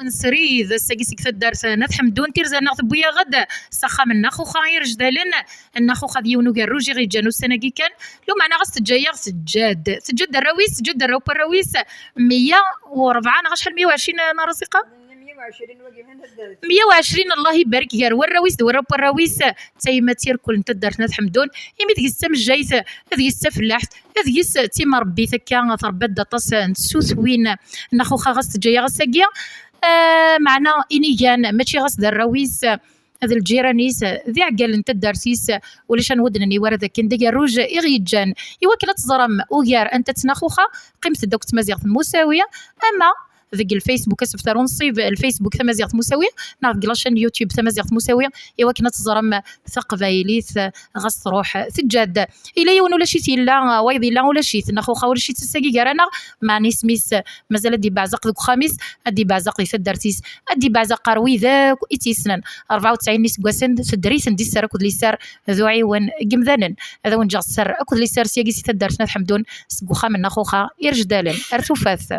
ونسريد ساقيسك تدارت نات حمدون تيرزانا بويا غدا سخا من ناخو خاير جدالن الناخو خا ديونو كاروجي غي جانو السنه كان لو معنا غاس تجايا سجاد الرويس سجاد الروبا الرويس 104 شحال 120 رزقه 120 الله يبارك غير والرويس دورا الرويس تايما تيركل انت دارت نات حمدون يمي تقيس مجايت تقيس فلاحت تقيس تيما ربي تكا تربات داطاس نسوس وين ناخو خا غاس تجايا غاساكيا معنا إنيجان ماشي غاس دا الرويس هذا الجيرانيس ذي عقال انت دارسيس ولا شان ودنني ورد كان ديك الروج يغيجان يوكل تزرم وغير انت تناخوخا قيمت دوك تمازيغ مساويه اما ذيك الفيسبوك اسفتر ونصيب الفيسبوك تمازيغ مساويه نعرف لاشين يوتيوب تمازيغ مساويه يوكل تزرم ثقبايليث غاس تروح تجاد الا يون ولا شي تيلا وايض لا ولا شي ناخوخا ولا شي تساقي كرانا معني سميس مازال دي بعزق ذوك خميس دي بعزق لي دارتيس دي بعزق روي ذاك ايتيسنن 94 نيس كواسن تدريس ندي سار كود لي سار ذوعي وين قمذانن هذا وين جا السر كود لي سار سياقي سي تدارتنا حمدون سكوخا من ناخوخا يرجدالن ارتوفاث